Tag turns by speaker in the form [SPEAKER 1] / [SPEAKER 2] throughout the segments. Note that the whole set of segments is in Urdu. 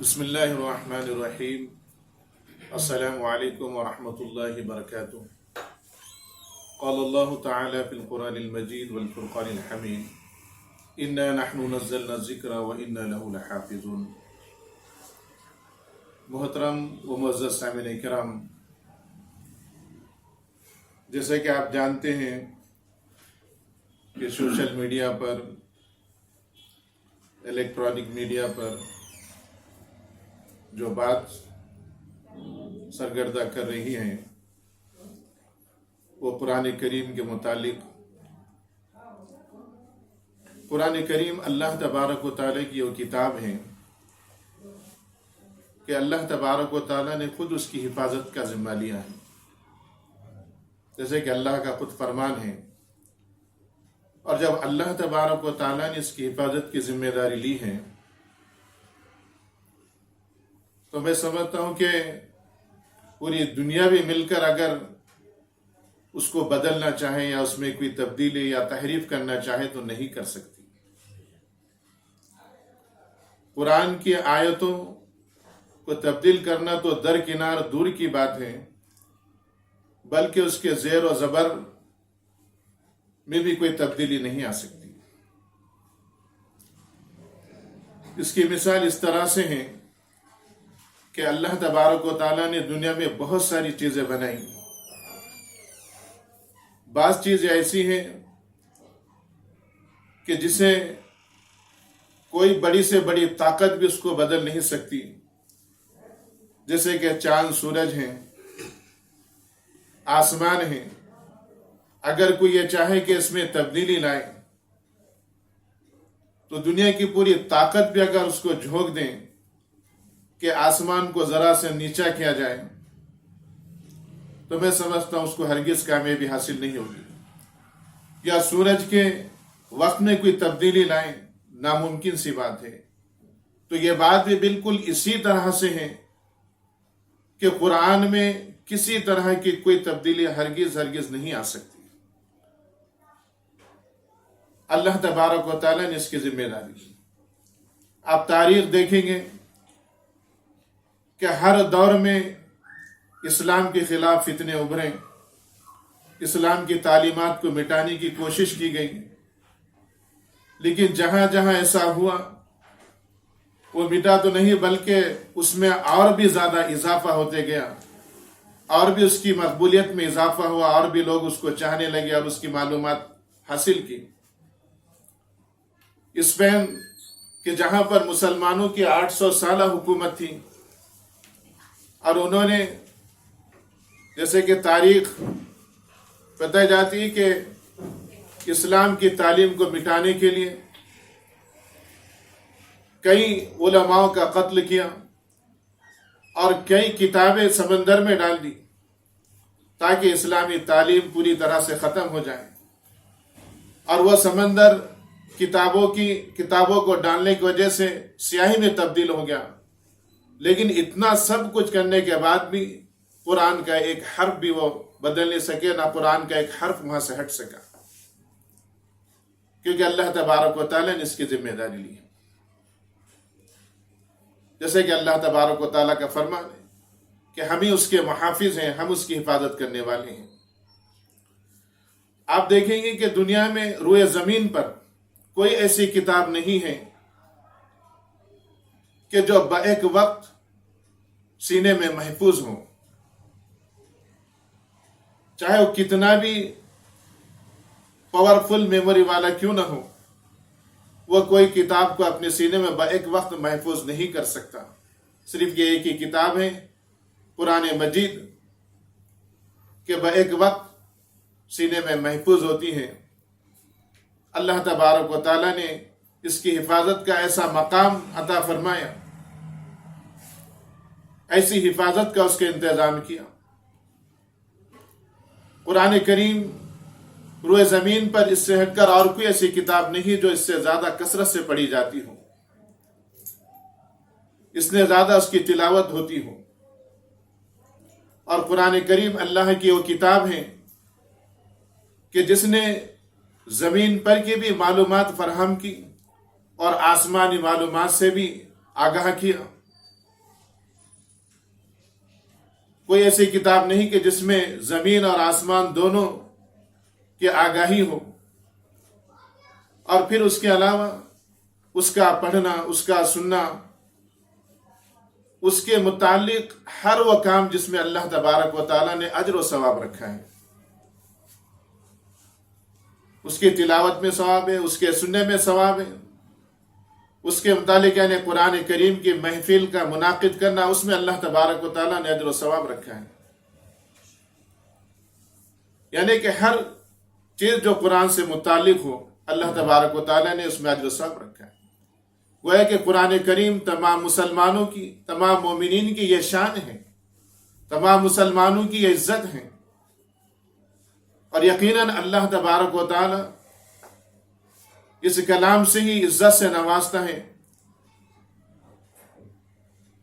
[SPEAKER 1] بسم الله الرحمن الرحيم. السلام عليكم ورحمة الله وبركاته. قال الله تعالى في القرآن المجيد والفرقان الحميد: إنا نحن نزلنا الذكر وإنا له لحافظون. محترم و معزز سامعین کرام، جیسے کہ آپ جانتے ہیں کہ سوشل میڈیا پر، الیکٹرانک میڈیا پر جو بات سرگردہ کر رہی ہیں وہ قرآن کریم کے متعلق. قرآن کریم اللہ تبارک و تعالیٰ کی وہ کتاب ہے کہ اللہ تبارک و تعالیٰ نے خود اس کی حفاظت کا ذمہ لیا ہے. جیسے کہ اللہ کا خود فرمان ہے، اور جب اللہ تبارک و تعالیٰ نے اس کی حفاظت کی ذمہ داری لی ہے تو میں سمجھتا ہوں کہ پوری دنیا بھی مل کر اگر اس کو بدلنا چاہے یا اس میں کوئی تبدیلی یا تحریف کرنا چاہے تو نہیں کر سکتی. قرآن کی آیتوں کو تبدیل کرنا تو درکنار دور کی بات ہے، بلکہ اس کے زیر و زبر میں بھی کوئی تبدیلی نہیں آ سکتی. اس کی مثال اس طرح سے ہے کہ اللہ تبارک و تعالیٰ نے دنیا میں بہت ساری چیزیں بنائی. بعض چیزیں ایسی ہیں کہ جسے کوئی بڑی سے بڑی طاقت بھی اس کو بدل نہیں سکتی، جیسے کہ چاند، سورج ہیں، آسمان ہیں. اگر کوئی یہ چاہے کہ اس میں تبدیلی لائے تو دنیا کی پوری طاقت بھی اگر اس کو جھونک دیں کہ آسمان کو ذرا سے نیچا کیا جائے تو میں سمجھتا ہوں اس کو ہرگز کامیابی حاصل نہیں ہوگی. یا سورج کے وقت میں کوئی تبدیلی لائیں، ناممکن سی بات ہے. تو یہ بات بھی بالکل اسی طرح سے ہے کہ قرآن میں کسی طرح کی کوئی تبدیلی ہرگز نہیں آ سکتی. اللہ تبارک و تعالیٰ نے اس کی ذمہ داری لی. آپ تاریخ دیکھیں گے کہ ہر دور میں اسلام کے خلاف فتنے ابھرے، اسلام کی تعلیمات کو مٹانے کی کوشش کی گئی، لیکن جہاں جہاں ایسا ہوا وہ مٹا تو نہیں بلکہ اس میں اور بھی زیادہ اضافہ ہوتے گیا، اور بھی اس کی مقبولیت میں اضافہ ہوا، اور بھی لوگ اس کو چاہنے لگے اور اس کی معلومات حاصل کی. اسپین کہ جہاں پر مسلمانوں کی 800 سالہ حکومت تھی، اور انہوں نے، جیسے کہ تاریخ بتائی جاتی ہے کہ اسلام کی تعلیم کو مٹانے کے لیے کئی علماء کا قتل کیا اور کئی کتابیں سمندر میں ڈال دی تاکہ اسلامی تعلیم پوری طرح سے ختم ہو جائے. اور وہ سمندر کتابوں کو ڈالنے کی وجہ سے سیاہی میں تبدیل ہو گیا، لیکن اتنا سب کچھ کرنے کے بعد بھی قرآن کا ایک حرف بھی وہ بدل نہیں سکے، نہ قرآن کا ایک حرف وہاں سے ہٹ سکا، کیونکہ اللہ تبارک و تعالیٰ نے اس کی ذمہ داری لی. جیسے کہ اللہ تبارک و تعالیٰ کا فرمان ہے کہ ہم ہی اس کے محافظ ہیں، ہم اس کی حفاظت کرنے والے ہیں. آپ دیکھیں گے کہ دنیا میں روئے زمین پر کوئی ایسی کتاب نہیں ہے کہ جو ایک وقت سینے میں محفوظ ہو، چاہے وہ کتنا بھی پاورفل میموری والا کیوں نہ ہو، وہ کوئی کتاب کو اپنے سینے میں ایک وقت محفوظ نہیں کر سکتا. صرف یہ ایک ہی کتاب ہے قرآن مجید کہ ایک وقت سینے میں محفوظ ہوتی ہے. اللہ تبارک و تعالیٰ نے اس کی حفاظت کا ایسا مقام عطا فرمایا، ایسی حفاظت کا اس کے انتظام کیا. قرآن کریم روئے زمین پر اس سے ہٹ کر اور کوئی ایسی کتاب نہیں جو اس سے زیادہ کثرت سے پڑھی جاتی ہو، اس نے زیادہ اس کی تلاوت ہوتی ہو. اور قرآن کریم اللہ کی وہ کتاب ہے کہ جس نے زمین پر کی بھی معلومات فراہم کی اور آسمانی معلومات سے بھی آگاہ کیا. کوئی ایسی کتاب نہیں کہ جس میں زمین اور آسمان دونوں کی آگاہی ہو، اور پھر اس کے علاوہ اس کا پڑھنا، اس کا سننا، اس کے متعلق ہر وہ کام جس میں اللہ تبارک و تعالیٰ نے اجر و ثواب رکھا ہے، اس کی تلاوت میں ثواب ہے، اس کے سننے میں ثواب ہے، اس کے متعلق یعنی قرآن کریم کی محفل کا منعقد کرنا، اس میں اللہ تبارک و تعالیٰ نے اجر و ثواب رکھا ہے۔ یعنی کہ ہر چیز جو قرآن سے متعلق ہو، اللہ تبارک و تعالیٰ نے اس میں اجر و ثواب رکھا ہے۔ گویا کہ قرآن کریم تمام مسلمانوں کی، تمام مومنین کی یہ شان ہے، تمام مسلمانوں کی یہ عزت ہے، اور یقیناً اللہ تبارک و تعالیٰ اس کلام سے ہی عزت سے نوازتا ہے،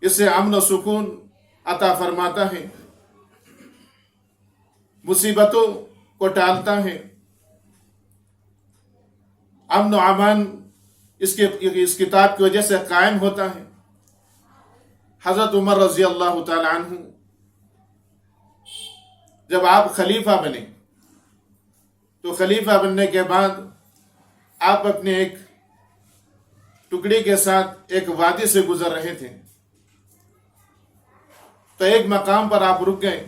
[SPEAKER 1] اسے امن و سکون عطا فرماتا ہے، مصیبتوں کو ٹالتا ہے، امن و امان اس کتاب کی وجہ سے قائم ہوتا ہے۔ حضرت عمر رضی اللہ تعالی عنہ جب آپ خلیفہ بنے تو خلیفہ بننے کے بعد آپ اپنے ایک ٹکڑی کے ساتھ ایک وادی سے گزر رہے تھے، تو ایک مقام پر آپ رک گئے،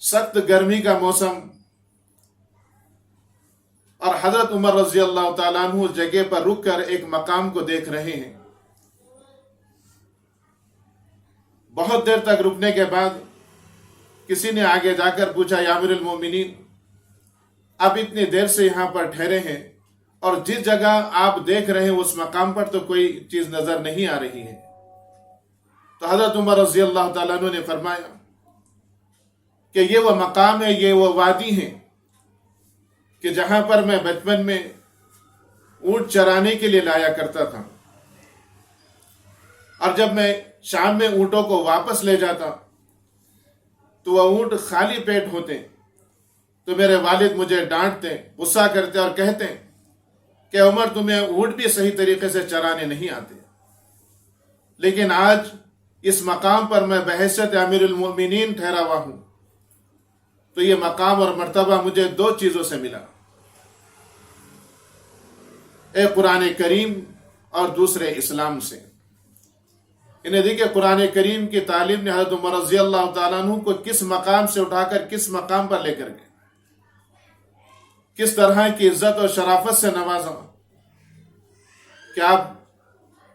[SPEAKER 1] سخت گرمی کا موسم، اور حضرت عمر رضی اللہ تعالیٰ عنہ اس جگہ پر رک کر ایک مقام کو دیکھ رہے ہیں۔ بہت دیر تک رکنے کے بعد کسی نے آگے جا کر پوچھا، یا امیر المومنین، آپ اتنی دیر سے یہاں پر ٹھہرے ہیں اور جس جگہ آپ دیکھ رہے ہیں اس مقام پر تو کوئی چیز نظر نہیں آ رہی ہے۔ تو حضرت عمر رضی اللہ تعالیٰ عنہ نے فرمایا کہ یہ وہ مقام ہے، یہ وہ وادی ہے کہ جہاں پر میں بچپن میں اونٹ چرانے کے لیے لایا کرتا تھا، اور جب میں شام میں اونٹوں کو واپس لے جاتا تو وہ اونٹ خالی پیٹ ہوتے، تو میرے والد مجھے ڈانٹتے، غصہ کرتے اور کہتے کہ عمر تمہیں اونٹ بھی صحیح طریقے سے چرانے نہیں آتے۔ لیکن آج اس مقام پر میں بحیثیت امیر المومنین ٹھہرا ہوا ہوں، تو یہ مقام اور مرتبہ مجھے دو چیزوں سے ملا، ایک قرآن کریم اور دوسرے اسلام سے۔ انہیں دیکھیں قرآن کریم کی تعلیم نے حضرت عمر رضی اللہ تعالیٰ عنہ کو کس مقام سے اٹھا کر کس مقام پر لے کر گئے، کس طرح کی عزت اور شرافت سے نوازا کہ آپ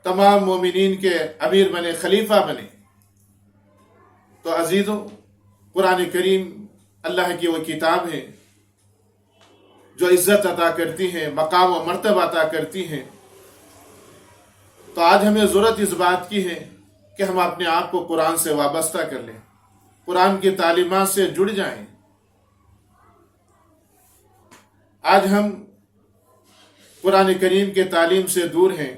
[SPEAKER 1] تمام مومنین کے امیر بنے، خلیفہ بنے۔ تو عزیزوں، قرآن کریم اللہ کی وہ کتاب ہے جو عزت عطا کرتی ہے، مقام و مرتبہ عطا کرتی ہے۔ تو آج ہمیں ضرورت اس بات کی ہے کہ ہم اپنے آپ کو قرآن سے وابستہ کر لیں، قرآن کی تعلیمات سے جڑ جائیں۔ آج ہم قرآن کریم کے تعلیم سے دور ہیں،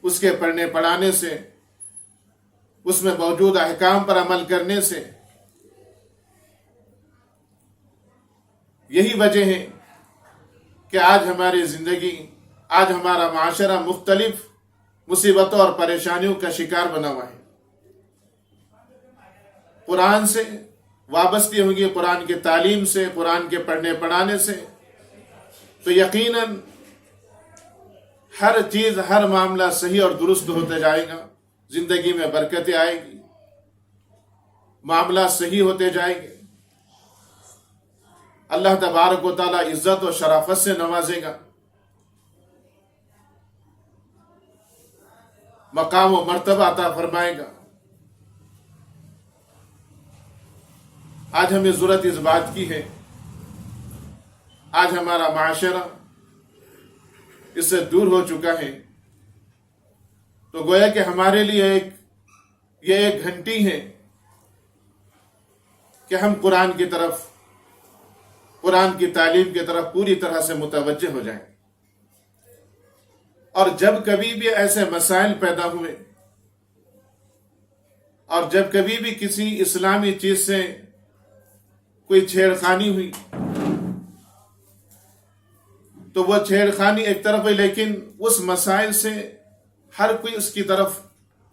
[SPEAKER 1] اس کے پڑھنے پڑھانے سے، اس میں موجود احکام پر عمل کرنے سے۔ یہی وجہ ہے کہ آج ہماری زندگی، آج ہمارا معاشرہ مختلف مصیبتوں اور پریشانیوں کا شکار بنا ہوا ہے۔ قرآن سے وابستی ہوں گی، قرآن کی تعلیم سے، قرآن کے پڑھنے پڑھانے سے، تو یقیناً ہر چیز، ہر معاملہ صحیح اور درست ہوتے جائے گا، زندگی میں برکتیں آئے گی، معاملات صحیح ہوتے جائیں گے، اللہ تبارک و تعالیٰ عزت و شرافت سے نوازے گا، مقام و مرتبہ عطا فرمائے گا۔ آج ہمیں ضرورت اس بات کی ہے، آج ہمارا معاشرہ اس سے دور ہو چکا ہے، تو گویا کہ ہمارے لیے یہ ایک گھنٹی ہے کہ ہم قرآن کی طرف، قرآن کی تعلیم کی طرف پوری طرح سے متوجہ ہو جائیں۔ اور جب کبھی بھی ایسے مسائل پیدا ہوئے، اور جب کبھی بھی کسی اسلامی چیز سے کوئی چھیڑخانی ہوئی، تو وہ چھیڑخانی ایک طرف ہے، لیکن اس مسائل سے ہر کوئی اس کی طرف